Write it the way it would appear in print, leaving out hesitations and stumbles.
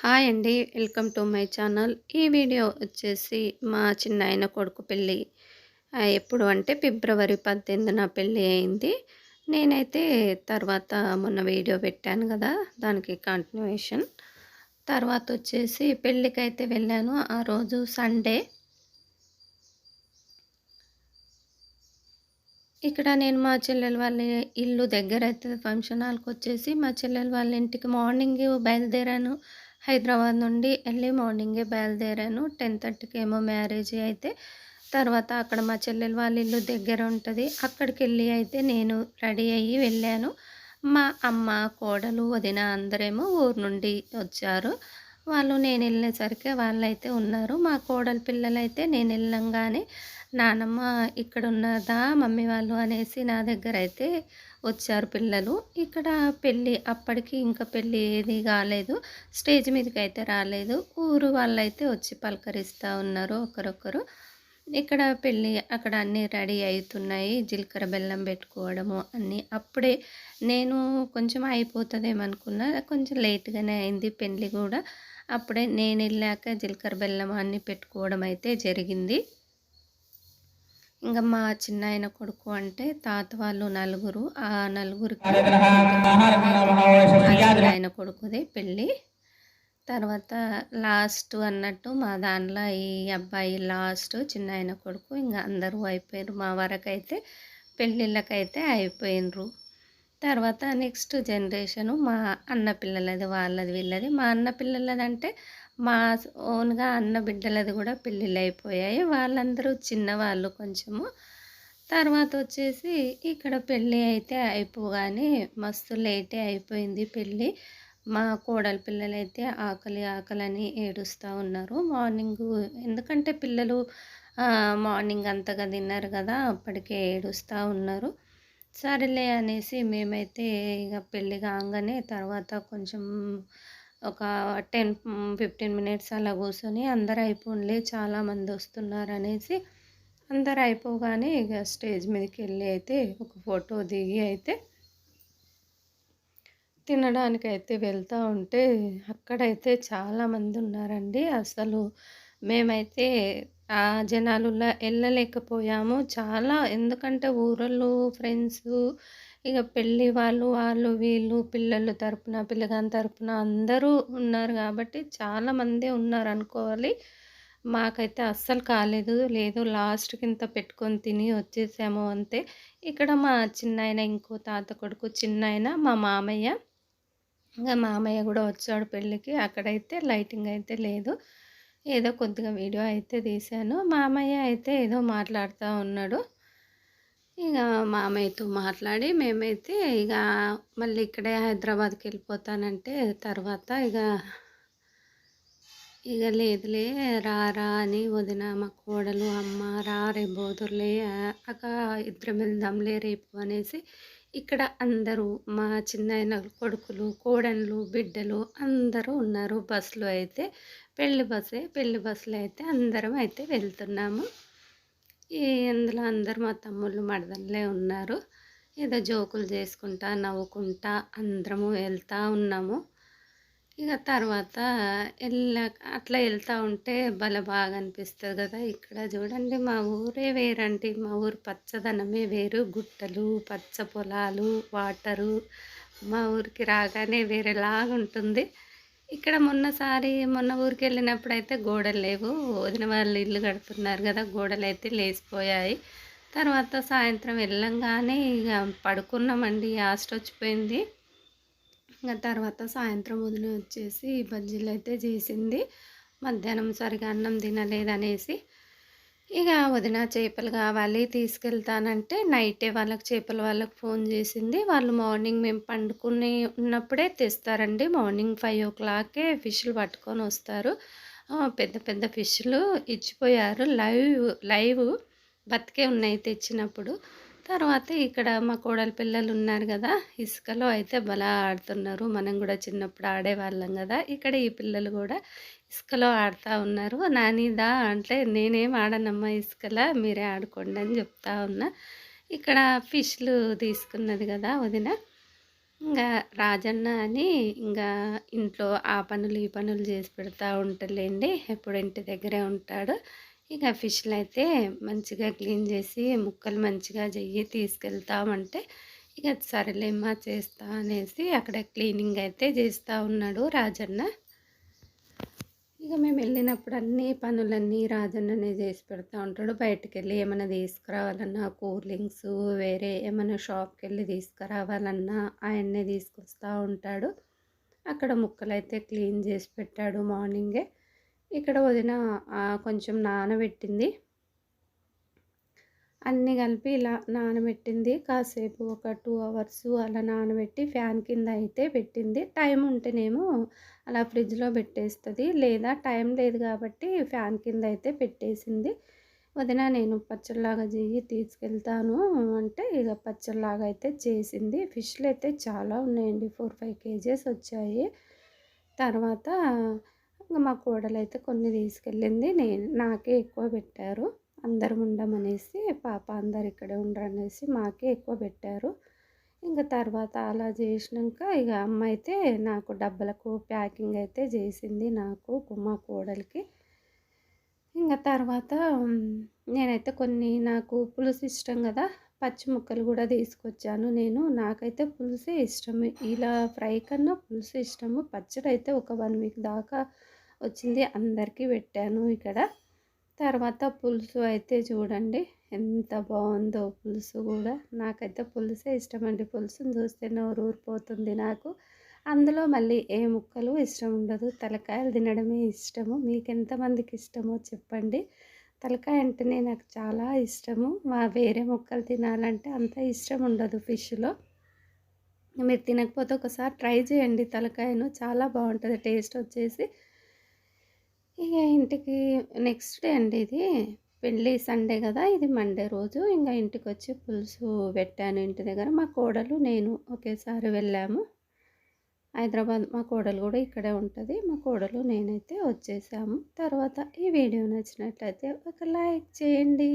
Hi అండి. Welcome to my channel. ఈ video వచ్చేసి మా చిన్నాయన కొడుకు పెళ్ళి. ఎప్పుడు అంటే ఫిబ్రవరి 18న పెళ్ళి అయింది. నేనైతే తర్వాత మొన్న వీడియో పెట్టాను కదా! దానికి కంటిన్యూయేషన్. తర్వాత వచ్చేసి పెళ్ళికైతే వెళ్ళాను. ఆ రోజు సండే. ఇక్కడ నేను మా చెల్లెలు వాళ్ళ ఇల్లు దగ్గరైతే ఫంక్షన్ హాల్‌కొచ్చేసి మా చెల్లెలు వాళ్ళ ఇంటికి మార్నింగ్ బయలుదేరాను. హైదరాబాద్ నుండి ఎర్లీ మార్నింగే బయలుదేరాను. 10:30కి ఏమో మ్యారేజ్ అయితే తర్వాత అక్కడ మా చెల్లెలు వాళ్ళ ఇల్లు దగ్గర ఉంటది. అక్కడికెళ్ళి అయితే నేను రెడీ అయ్యి వెళ్ళాను. మా అమ్మ, కోడలు, వదిన అందరేమో ఊరు నుండి వచ్చారు. నేనెళ్ళేసరికి వాళ్ళైతే ఉన్నారు. మా కోడలి పిల్లలైతే నేనెళ్ళంగానే నానమ్మ ఇక్కడున్నదా మమ్మీ వాళ్ళు అనేసి నా దగ్గరైతే వచ్చారు పిల్లలు. ఇక్కడ పెళ్ళి అప్పటికి ఇంకా పెళ్ళి ఏది కాలేదు. స్టేజ్ మీదకైతే రాలేదు. ఊరు వాళ్ళైతే వచ్చి పలకరిస్తా ఉన్నారు ఒకరొకరు. ఇక్కడ పెళ్ళి అక్కడ అన్నీ రెడీ అయితున్నాయి. జీలకర్ర బెల్లం పెట్టుకోవడము అన్నీ. అప్పుడే నేను కొంచెం అయిపోతదేమనుకున్నా. కొంచెం లేట్‌గానే అయింది పెళ్ళి గూడా. అప్పుడే నేనెళ్ళాక జీలకర్ర బెల్లం అన్నీ పెట్టుకోవడం అయితే జరిగింది. ఇంక మా చిన్నాయన కొడుకు అంటే తాత వాళ్ళు నలుగురు. ఆ నలుగురికి చిన్నాయన కొడుకుదే పెళ్ళి. తర్వాత లాస్ట్ అన్నట్టు మా దాంట్లో ఈ అబ్బాయి లాస్ట్ చిన్నాయన కొడుకు. ఇంక అందరూ అయిపోయారు. మా వరకైతే పెళ్ళిళ్ళకైతే అయిపోయినరు. తర్వాత నెక్స్ట్ జనరేషను మా అన్న పిల్లలది, వాళ్ళది, వీళ్ళది. మా అన్న పిల్లలదంటే మా ఓన్‌గా అన్న బిడ్డలది కూడా పెళ్ళిళ్ళయిపోయాయి. వాళ్ళందరూ చిన్నవాళ్ళు కొంచెము. తర్వాత వచ్చేసి ఇక్కడ పెళ్ళి అయితే అయిపోగానే మస్తు లేటే అయిపోయింది పెళ్ళి. మా కోడలి పిల్లలైతే ఆకలి, ఆకలని ఏడుస్తా ఉన్నారు. మార్నింగు ఎందుకంటే పిల్లలు మార్నింగ్ అంతగా తినరు కదా! అప్పటికే ఏడుస్తా ఉన్నారు. సరేలే అనేసి మేమైతే ఇక పెళ్ళి కాంగానే తర్వాత కొంచెం ఒక 10, 15 మినిట్స్ అలా కూర్చొని అందరూ అయిపోన్లే చాలామంది వస్తున్నారనేసి అందరూ అయిపోగానే ఇక స్టేజ్ మీదకెళ్ళి అయితే ఒక ఫోటో దిగి అయితే తినడానికైతే వెళ్తూ ఉంటే అక్కడైతే చాలామంది ఉన్నారండి. అసలు మేమైతే ఆ జనాలులా ఎళ్ళలేకపోయాము. చాలా ఎందుకంటే ఊరోళ్ళు, ఫ్రెండ్సు, ఇక పెళ్ళి వాళ్ళు వీళ్ళు పిల్లలు తరపున, పిల్లగాని తరపున అందరూ ఉన్నారు కాబట్టి చాలామందే ఉన్నారనుకోవాలి. మాకైతే అస్సలు కాలేదు. లేదు లాస్ట్‌కి ఇంత పెట్టుకొని తిని వచ్చేసాము అంతే. ఇక్కడ మా చిన్నాయన, ఇంకో తాత కొడుకు చిన్నాయన, మా మామయ్య. ఇంగ మామయ్య గూడా వచ్చాడు పెళ్ళికి. అక్కడైతే లైటింగ్ అయితే లేదు. ఏదో కొద్దిగా వీడియో అయితే తీశాను. మామయ్య అయితే ఏదో మాట్లాడుతా ఉన్నాడు. ఇగ మామయ్యతో మాట్లాడి మేమైతే మళ్ళీ ఇక్కడే హైదరాబాద్‌కెళ్ళిపోతానంటే తర్వాత ఇగ లేదులే రా అని వదిన, మా కోడలు, అమ్మ రేపు పోదురులే ఇద్దరం వెళ్దాంలే రేపు అనేసి ఇక్కడ అందరూ మా చిన్నాయన కొడుకులు, కోడన్లు, బిడ్డలు అందరూ ఉన్నారు. బస్సులో అయితే పెళ్లి బస్సులో అయితే అందరం అయితే వెళ్తున్నాము. అందులో అందరూ మా తమ్ముళ్ళు, మరదళ్ళే ఉన్నారు. ఏదో జోకులు చేసుకుంటా, నవ్వుకుంటా అందరము వెళ్తా ఉన్నాము. ఇక తర్వాత అట్లా వెళ్తూ ఉంటే భలే బాగా అనిపిస్తుంది కదా! ఇక్కడ చూడండి మా ఊరే వేరండి. మా ఊరు పచ్చదనమే వేరు. గుట్టలు, పచ్చ పొలాలు, వాటరు. మా ఊరికి రాగానే వేరేలాగుంటుంది. ఇక్కడ మొన్న ఊరికెళ్ళినప్పుడైతే గోడలు లేవు. వదిన వాళ్ళు ఇల్లు కడుతున్నారు కదా! గోడలైతే లేసిపోయాయి. తర్వాత సాయంత్రం వెళ్ళంగానే ఇక పడుకున్నామండి. యాస్టొచ్చిపోయింది. తర్వాత సాయంత్రం వదిన వచ్చేసి బజ్జీలైతే చేసింది. మధ్యాహ్నం సరిగా అన్నం తినలేదనేసి వదిన చేపలు కావాలి తీసుకెళ్తానంటే నైటే వాళ్ళకి ఫోన్ చేసింది. వాళ్ళు మార్నింగ్ మేము పండుకుని ఉన్నప్పుడే తెస్తారండి. మార్నింగ్ 5:00కే ఫిష్‌లు పట్టుకొని వస్తారు. పెద్ద పెద్ద ఫిష్‌లు ఇచ్చిపోయారు. లైవ్ బతికే ఉన్నాయి తెచ్చినప్పుడు. తర్వాత ఇక్కడ మా కోడలి పిల్లలు ఉన్నారు కదా! ఇసుకలో అయితే భలే ఆడుతున్నారు. మనం కూడా చిన్నప్పుడు ఆడేవాళ్ళం కదా! ఇక్కడ ఈ పిల్లలు కూడా ఇసుకలో ఆడుతూ ఉన్నారు. నాని దా అంటే నేనేం ఆడనమ్మా ఇసుకలా మీరే ఆడుకోండి అని చెప్తా ఉన్నా. ఇక్కడ ఫిష్‌లు తీసుకున్నది కదా వదిన. ఇంగా రాజన్న అని ఇంగా ఇంట్లో ఆ పనులు, ఈ పనులు జేసి పెడతా ఉంటాడులెండి. ఎప్పుడు ఇంటి దగ్గరే ఉంటాడు. ఇక ఫిష్‌లయితే మంచిగా క్లీన్ జేసి ముక్కలు మంచిగా జెయ్యి తీసుకెళ్తామంటే, ఇక సరేలేమ్మా చేస్తా అనేసి అక్కడ క్లీనింగ్ అయితే జేస్తా ఉన్నాడు రాజన్న. ఇక మేమెళ్ళినప్పుడు అన్నీ పనులన్నీ రాజన్ననే జేసి పెడతా ఉంటాడు. బయటికెళ్ళి ఏమన్నా తీసుకురావాలన్నా కూల్ డ్రింక్సు, వేరే ఏమన్నా షాప్‌కెళ్ళి తీసుకురావాలన్నా ఆయన్నే తీసుకొస్తా ఉంటాడు. అక్కడ ముక్కలైతే క్లీన్ జేసి పెట్టాడు మార్నింగే. ఇక్కడ వదిన కొంచెం నానబెట్టింది. అన్నీ కలిపి ఇలా నానబెట్టింది. కాసేపు ఒక 2 అవర్స్ అలా నానబెట్టి ఫ్యాన్ కింద అయితే పెట్టింది. టైం ఉంటేనేమో అలా ఫ్రిడ్జ్‌లో పెట్టేస్తది. లేదా టైం లేదు కాబట్టి ఫ్యాన్ కింద అయితే పెట్టేసింది. వదిన నేను పచ్చడిలాగా చెయ్యి తీసుకెళ్తాను అంటే ఇక పచ్చడిలాగా అయితే చేసింది. ఫిష్‌లయితే చాలా ఉన్నాయండి. 4, 5 కేజెస్ వచ్చాయి. తర్వాత ఇంక మా కోడలైతే కొన్ని తీసుకెళ్ళింది. నాకే ఎక్కువ పెట్టారు. అందరం ఉండమనేసి, పాప అందరు ఇక్కడే ఉండరనేసి మాకే ఎక్కువ పెట్టారు. ఇంక తర్వాత అలా జేసినంక ఇగ అమ్మ అయితే నాకు డబ్బలకు ప్యాకింగ్ అయితే జేసింది నాకు, మా కోడలికి. ఇంగ తర్వాత నేనైతే కొన్ని నాకు పులుసు ఇష్టం గదా! పచ్చి ముక్కలు గూడా తీసుకొచ్చాను నేను. నాకైతే పులుసే ఇష్టము. ఇలా ఫ్రై కన్నా పులుసు ఇష్టము. పచ్చడైతే ఒక 1 వీక్ దాకా వచ్చింది. అందరికీ పెట్టాను ఇక్కడ. తర్వాత పులుసు అయితే చూడండి ఎంత బావుందో పులుసు గూడా. నాకైతే పులుసే ఇష్టమండి. పులుసుని చూస్తే నోరూరిపోతుంది నాకు. అందులో మళ్ళీ ఏ ముక్కలు ఇష్టం ఉండదు. తలకాయలు తినడమే ఇష్టము. మీకెంతమందికి ఇష్టమో చెప్పండి. తలకాయ అంటేనే నాకు చాలా ఇష్టము. వేరే ముక్కలు తినాలంటే అంత ఇష్టం ఉండదు ఫిష్‌లో. మీరు తినకపోతే ఒకసారి ట్రై చేయండి తలకాయను. చాలా బావుంటది టేస్ట్ వచ్చేసి. ఇక ఇంటికి నెక్స్ట్ డే అండి ఇది. పెళ్ళి సండే గదా! ఇది మండే రోజు. ఇంగ ఇంటికొచ్చి పులుసు పెట్టాను ఇంటి దగ్గర. మా కోడలు, నేను ఒకేసారి వెళ్ళాము. హైదరాబాద్ మా కోడలు గూడా ఇక్కడే ఉంటది. మా కోడలు, నేనైతే వచ్చేసాము. తర్వాత ఈ వీడియో నచ్చినట్లయితే ఒక లైక్ చేయండి.